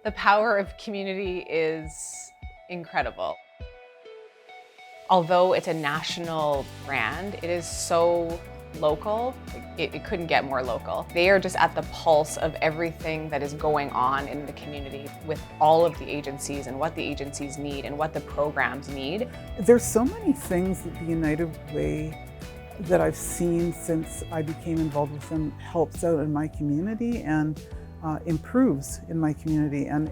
The power of community is incredible. Although it's a national brand, it is so local. It couldn't get more local. They are just at the pulse of everything that is going on in the community with all of the agencies and what the agencies need and what the programs need. There's so many things that the United Way that I've seen since I became involved with them helps out in my community and improves in my community, and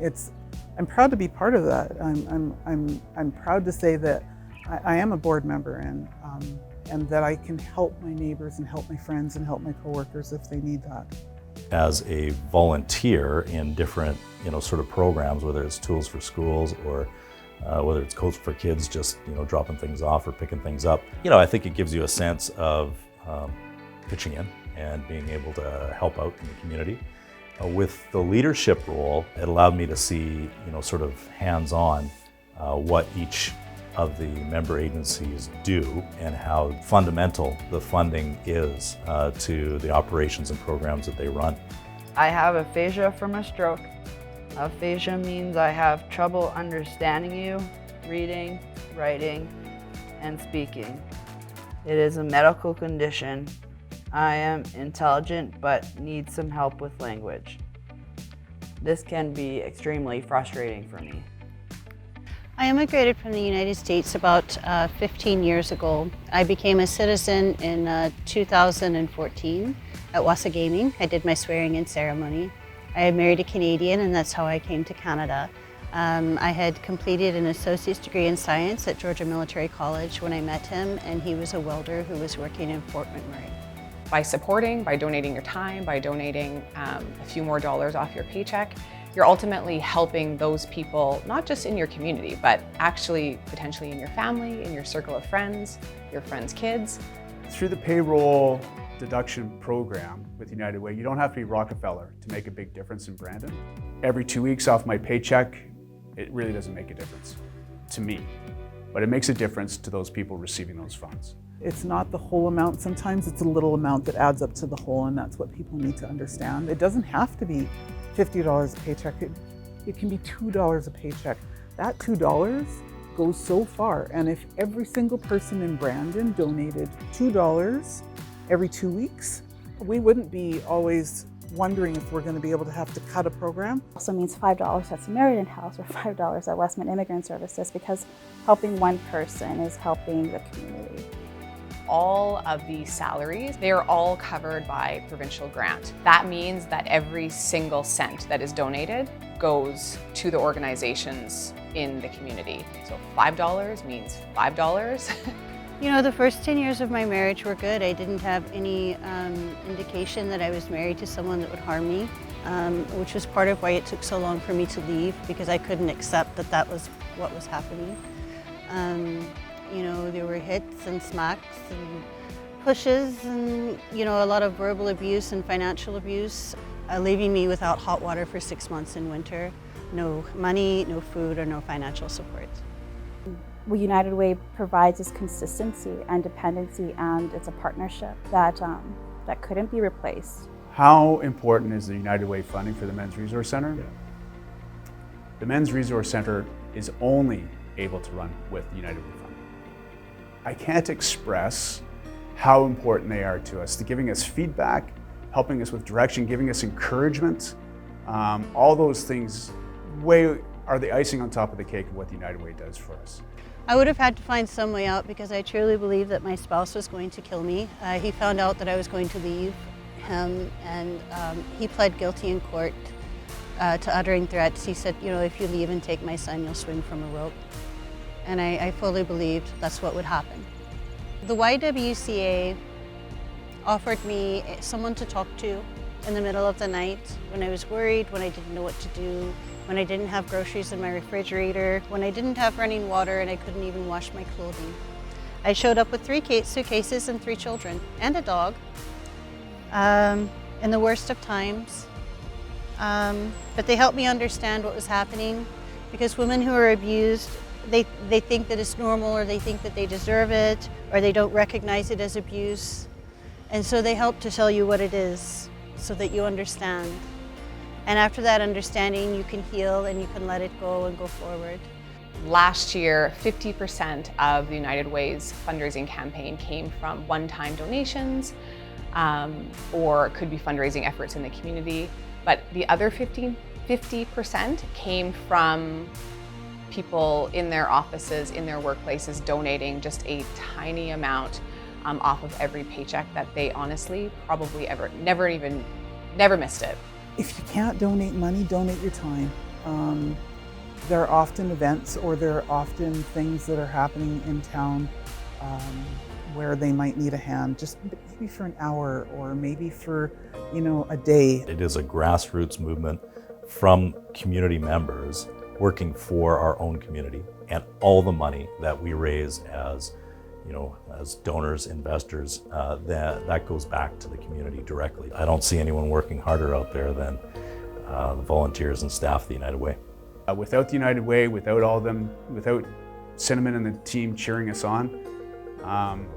I'm proud to be part of that. I'm proud to say that I am a board member and that I can help my neighbors and help my friends and help my coworkers if they need that. As a volunteer in different, sort of programs, whether it's Tools for Schools or whether it's Coach for Kids, just dropping things off or picking things up, I think it gives you a sense of pitching in and being able to help out in the community. With the leadership role, it allowed me to see, sort of hands-on what each of the member agencies do and how fundamental the funding is to the operations and programs that they run. I have aphasia from a stroke. Aphasia means I have trouble understanding you, reading, writing, and speaking. It is a medical condition. I am intelligent but need some help with language. This can be extremely frustrating for me. I immigrated from the United States about 15 years ago. I became a citizen in 2014 at YWCA Gaming. I did my swearing-in ceremony. I married a Canadian, and that's how I came to Canada. I had completed an associate's degree in science at Georgia Military College when I met him, and he was a welder who was working in Fort McMurray. By supporting, by donating your time, by donating a few more dollars off your paycheck, you're ultimately helping those people, not just in your community, but actually potentially in your family, in your circle of friends, your friends' kids. Through the payroll deduction program with United Way, you don't have to be Rockefeller to make a big difference in Brandon. Every 2 weeks off my paycheck, it really doesn't make a difference to me, but it makes a difference to those people receiving those funds. It's not the whole amount. Sometimes it's a little amount that adds up to the whole, and that's what people need to understand. It doesn't have to be $50 a paycheck. It can be $2 a paycheck. That $2 goes so far, and if every single person in Brandon donated $2 every 2 weeks, we wouldn't be always wondering if we're going to be able to have to cut a program. Also means $5 at Samaritan House or $5 at Westman Immigrant Services, because helping one person is helping the community. All of the salaries, they are all covered by provincial grant. That means that every single cent that is donated goes to the organizations in the community. So $5 means $5. The first 10 years of my marriage were good. I didn't have any indication that I was married to someone that would harm me, which was part of why it took so long for me to leave, because I couldn't accept that that was what was happening. There were hits and smacks and pushes and, a lot of verbal abuse and financial abuse, leaving me without hot water for 6 months in winter. No money, no food, or no financial support. What United Way provides is consistency and dependency, and it's a partnership that couldn't be replaced. How important is the United Way funding for the Men's Resource Center? The Men's Resource Center is only able to run with United Way funding. I can't express how important they are to us, to giving us feedback, helping us with direction, giving us encouragement. All those things are the icing on top of the cake of what the United Way does for us. I would have had to find some way out, because I truly believed that my spouse was going to kill me. He found out that I was going to leave him, and he pled guilty in court to uttering threats. He said, if you leave and take my son, you'll swing from a rope. And I fully believed that's what would happen. The YWCA offered me someone to talk to in the middle of the night when I was worried, when I didn't know what to do, when I didn't have groceries in my refrigerator, when I didn't have running water and I couldn't even wash my clothing. I showed up with 3 suitcases and 3 children and a dog in the worst of times. But they helped me understand what was happening, because women who are abused, they think that it's normal, or they think that they deserve it, or they don't recognize it as abuse. And so they help to tell you what it is so that you understand. And after that understanding, you can heal and you can let it go and go forward. Last year, 50% of the United Way's fundraising campaign came from one-time donations, or it could be fundraising efforts in the community. But the other 50% came from people in their offices, in their workplaces, donating just a tiny amount off of every paycheck that they honestly probably never missed it. If you can't donate money, donate your time. There are often events or there are often things that are happening in town where they might need a hand, just maybe for an hour or maybe for, a day. It is a grassroots movement from community members working for our own community, and all the money that we raise as donors, investors, that goes back to the community directly. I don't see anyone working harder out there than the volunteers and staff of the United Way. Without the United Way, without all of them, without Cinnamon and the team cheering us on,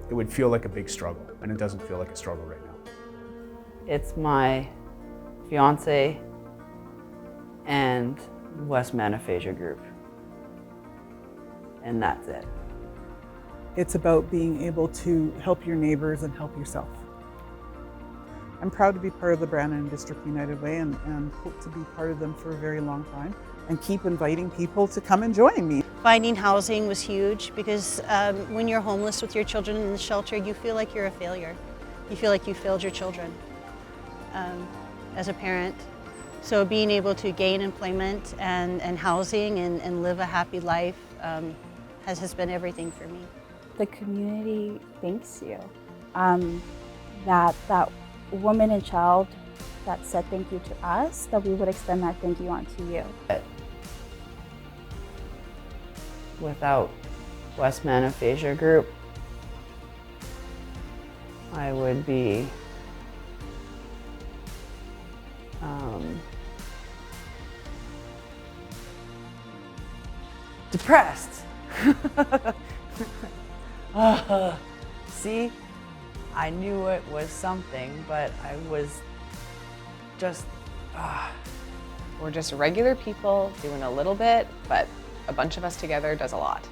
it would feel like a big struggle, and it doesn't feel like a struggle right now. It's my fiance and Westman Aphasia group, and that's it. It's about being able to help your neighbors and help yourself. I'm proud to be part of the Brandon District United Way and hope to be part of them for a very long time and keep inviting people to come and join me. Finding housing was huge because when you're homeless with your children in the shelter, you feel like you're a failure. You feel like you failed your children as a parent. So being able to gain employment and housing and live a happy life has been everything for me. The community thanks you. That woman and child that said thank you to us, that we would extend that thank you on to you. Without Westman Aphasia Group, I would be depressed. See, I knew it was something, but I was just... We're just regular people doing a little bit, but a bunch of us together does a lot.